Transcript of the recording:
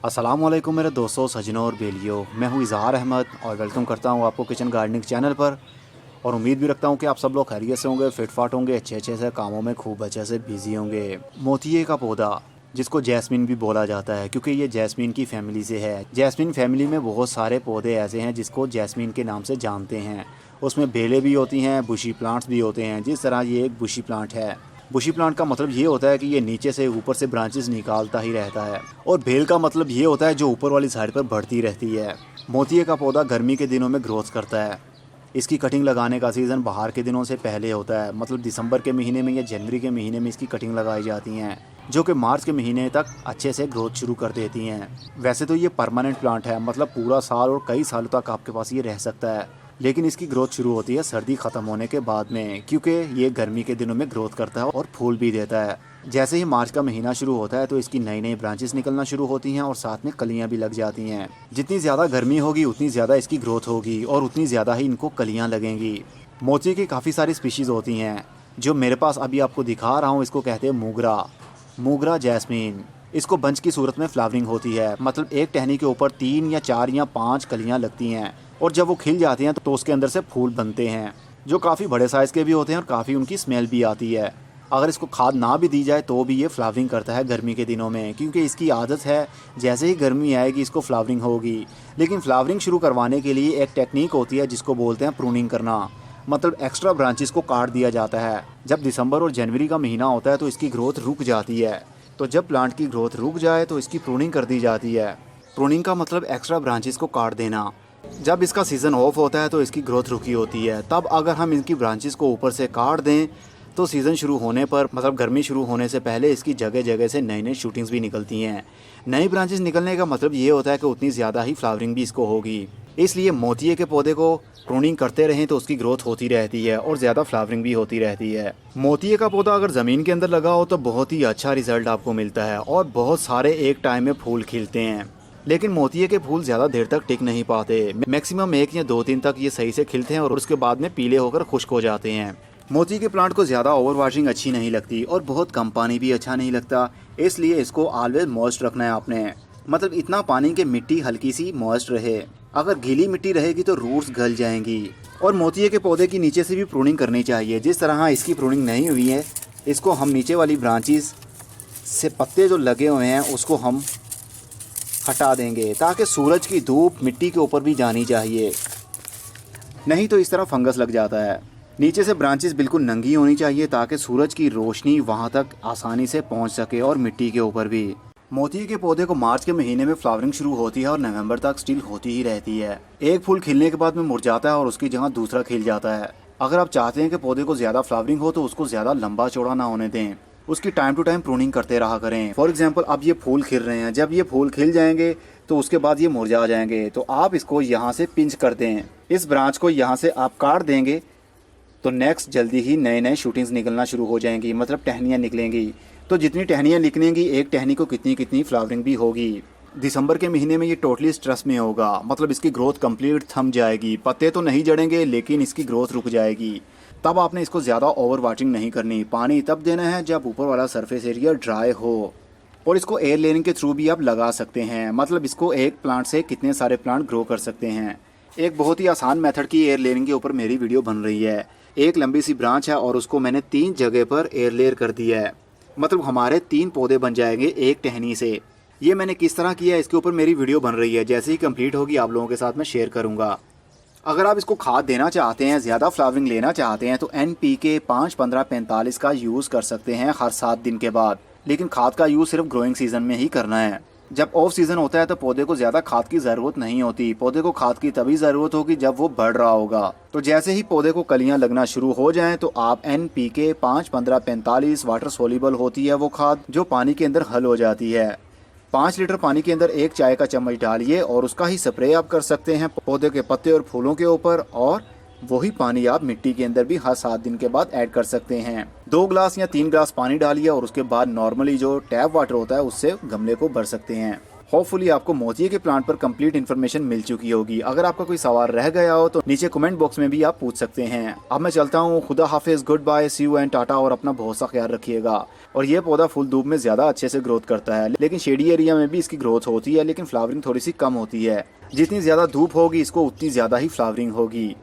अस्सलाम वालेकुम मेरे दोस्तों, सजनों और बेलियों। मैं हूँ इज़हार अहमद और वेलकम करता हूँ आपको किचन गार्डनिंग चैनल पर। और उम्मीद भी रखता हूँ कि आप सब लोग खैरियत से होंगे, फिट फाट होंगे, अच्छे से कामों में खूब अच्छे से बिजी होंगे। मोतिये का पौधा जिसको जैस्मिन भी बोला जाता है, क्योंकि ये जैस्मिन की फैमिली से है। जैस्मिन फैमिली में बहुत सारे पौधे ऐसे हैं जिसको जैस्मिन के नाम से जानते हैं। उसमें बेलें भी होती हैं, बुशी प्लांट्स भी होते हैं। जिस तरह ये एक बुशी प्लांट है। बुशी प्लांट का मतलब ये होता है कि ये नीचे से ऊपर से ब्रांचेस निकालता ही रहता है। और बेल का मतलब ये होता है जो ऊपर वाली साइड पर बढ़ती रहती है। मोतिये का पौधा गर्मी के दिनों में ग्रोथ करता है। इसकी कटिंग लगाने का सीज़न बाहर के दिनों से पहले होता है, मतलब दिसंबर के महीने में या जनवरी के महीने में इसकी कटिंग लगाई जाती हैं, जो कि मार्च के महीने तक अच्छे से ग्रोथ शुरू कर देती हैं। वैसे तो ये परमानेंट प्लांट है, मतलब पूरा साल और कई सालों तक आपके पास ये रह सकता है। लेकिन इसकी ग्रोथ शुरू होती है सर्दी ख़त्म होने के बाद में, क्योंकि ये गर्मी के दिनों में ग्रोथ करता है और फूल भी देता है। जैसे ही मार्च का महीना शुरू होता है तो इसकी नई नई ब्रांचेस निकलना शुरू होती हैं और साथ में कलियां भी लग जाती हैं। जितनी ज़्यादा गर्मी होगी उतनी ज़्यादा इसकी ग्रोथ होगी और उतनी ज़्यादा ही इनको कलियां लगेंगी। मोती की काफ़ी सारी स्पीशीज़ होती हैं। जो मेरे पास अभी आपको दिखा रहा हूँ इसको कहते हैं मोगरा, मोगरा जैस्मीन। इसको बंच की सूरत में फ्लावरिंग होती है, मतलब एक टहनी के ऊपर 3 या 4 या 5 कलियां लगती हैं और जब वो खिल जाती हैं तो उसके अंदर से फूल बनते हैं, जो काफ़ी बड़े साइज़ के भी होते हैं और काफ़ी उनकी स्मेल भी आती है। अगर इसको खाद ना भी दी जाए तो भी ये फ्लावरिंग करता है गर्मी के दिनों में, क्योंकि इसकी आदत है जैसे ही गर्मी आएगी इसको फ्लावरिंग होगी। लेकिन फ्लावरिंग शुरू करवाने के लिए एक टेक्निक होती है जिसको बोलते हैं प्रूनिंग करना, मतलब एक्स्ट्रा ब्रांचेस को काट दिया जाता है। जब दिसंबर और जनवरी का महीना होता है तो इसकी ग्रोथ रुक जाती है। तो जब प्लांट की ग्रोथ रुक जाए तो इसकी प्रूनिंग कर दी जाती है। प्रूनिंग का मतलब एक्स्ट्रा ब्रांचेस को काट देना। जब इसका सीज़न ऑफ होता है तो इसकी ग्रोथ रुकी होती है, तब अगर हम इनकी ब्रांचेस को ऊपर से काट दें तो सीज़न शुरू होने पर, मतलब गर्मी शुरू होने से पहले, इसकी जगह जगह से नई नई शूटिंग्स भी निकलती हैं। नई ब्रांचेस निकलने का मतलब ये होता है कि उतनी ज़्यादा ही फ्लावरिंग भी इसको होगी। इसलिए मोतिये के पौधे को प्रूनिंग करते रहें तो उसकी ग्रोथ होती रहती है और ज़्यादा फ्लावरिंग भी होती रहती है। मोतिये का पौधा अगर ज़मीन के अंदर लगा हो तो बहुत ही अच्छा रिजल्ट आपको मिलता है और बहुत सारे एक टाइम में फूल खिलते हैं। लेकिन मोतिये के फूल ज़्यादा देर तक टिक नहीं पाते। मैक्सिमम 1 या 2 दिन तक ये सही से खिलते हैं और उसके बाद में पीले होकर खुश्क हो जाते हैं। मोती के प्लांट को ज़्यादा ओवर वाशिंग अच्छी नहीं लगती और बहुत कम पानी भी अच्छा नहीं लगता, इसलिए इसको ऑलवेज मॉइस्ट रखना है आपने। मतलब इतना पानी कि मिट्टी हल्की सी मॉइस्ट रहे। अगर गीली मिट्टी रहेगी तो रूट्स गल जाएंगी। और मोतिये के पौधे की नीचे से भी प्रूनिंग करनी चाहिए। जिस तरह इसकी प्रूनिंग नहीं हुई है, इसको हम नीचे वाली ब्रांचेस से पत्ते जो लगे हुए हैं उसको हम हटा देंगे, ताकि सूरज की धूप मिट्टी के ऊपर भी जानी चाहिए, नहीं तो इस तरह फंगस लग जाता है। नीचे से ब्रांचेस बिल्कुल नंगी होनी चाहिए ताकि सूरज की रोशनी वहां तक आसानी से पहुंच सके और मिट्टी के ऊपर भी। मोती के पौधे को मार्च के महीने में फ्लावरिंग शुरू होती है और नवंबर तक स्टिल होती ही रहती है। एक फूल खिलने के बाद में मुरझाता है और उसकी जगह दूसरा खिल जाता है। अगर आप चाहते हैं कि पौधे को ज़्यादा फ्लावरिंग हो तो उसको ज़्यादा लंबा चौड़ा ना होने दें, उसकी टाइम टू टाइम प्रूनिंग करते रहा करें। फॉर एग्जांपल अब ये फूल खिल रहे हैं, जब ये फूल खिल जाएंगे तो उसके बाद ये मुरझा जाएंगे, तो आप इसको यहाँ से पिंच कर दें। इस ब्रांच को यहाँ से आप काट देंगे तो नेक्स्ट जल्दी ही नए नए शूटिंग्स निकलना शुरू हो जाएंगी, मतलब टहनियाँ निकलेंगी। तो जितनी टहनियाँ निकलेंगी एक टहनी को कितनी कितनी फ्लावरिंग भी होगी। दिसंबर के महीने में ये टोटली स्ट्रेस में होगा, मतलब इसकी ग्रोथ कंप्लीट थम जाएगी। पत्ते तो नहीं जड़ेंगे लेकिन इसकी ग्रोथ रुक जाएगी। तब आपने इसको ज़्यादा ओवर वाटरिंग नहीं करनी। पानी तब देना है जब ऊपर वाला सरफेस एरिया ड्राई हो। और इसको एयर लेयरिंग के थ्रू भी आप लगा सकते हैं, मतलब इसको एक प्लांट से कितने सारे प्लांट ग्रो कर सकते हैं। एक बहुत ही आसान मेथड की एयर लेयरिंग के ऊपर मेरी वीडियो बन रही है। एक लंबी सी ब्रांच है और उसको मैंने 3 जगह पर एयर लेयर कर दिया है, मतलब हमारे 3 पौधे बन जाएंगे एक टहनी से। ये मैंने किस तरह किया है इसके ऊपर मेरी वीडियो बन रही है, जैसे ही कंप्लीट होगी आप लोगों के साथ मैं शेयर करूँगा। अगर आप इसको खाद देना चाहते हैं, ज़्यादा फ्लावरिंग लेना चाहते हैं तो NPK 5-15-45 का यूज़ कर सकते हैं हर 7 दिन के बाद। लेकिन खाद का यूज़ सिर्फ ग्रोइंग सीजन में ही करना है। जब ऑफ सीजन होता है तो पौधे को ज़्यादा खाद की ज़रूरत नहीं होती। पौधे को खाद की तभी ज़रूरत होगी जब वो बढ़ रहा होगा। तो जैसे ही पौधे को कलियां लगना शुरू हो जाएं तो आप NPK 5-15-45 वाटर सोल्यूबल होती है वो खाद, जो पानी के अंदर हल हो जाती है। 5 लीटर पानी के अंदर 1 चाय का चम्मच डालिए और उसका ही स्प्रे आप कर सकते हैं पौधे के पत्ते और फूलों के ऊपर, और वही पानी आप मिट्टी के अंदर भी हर 7 दिन के बाद ऐड कर सकते हैं। 2 ग्लास या 3 ग्लास पानी डालिए और उसके बाद नॉर्मली जो टैप वाटर होता है उससे गमले को भर सकते हैं। होपफुली आपको मोतिये के प्लांट पर कंप्लीट इन्फॉर्मेशन मिल चुकी होगी। अगर आपका कोई सवाल रह गया हो तो नीचे कमेंट बॉक्स में भी आप पूछ सकते हैं। अब मैं चलता हूँ, खुदा हाफिज, good bye, see you and tata, और अपना बहुत सा ख्याल रखिएगा। और ये पौधा फुल धूप में ज़्यादा अच्छे से ग्रोथ करता है, लेकिन शेडी एरिया में भी इसकी ग्रोथ होती है, लेकिन फ्लावरिंग थोड़ी सी कम होती है। जितनी ज़्यादा धूप होगी इसको उतनी ज़्यादा ही फ्लावरिंग होगी।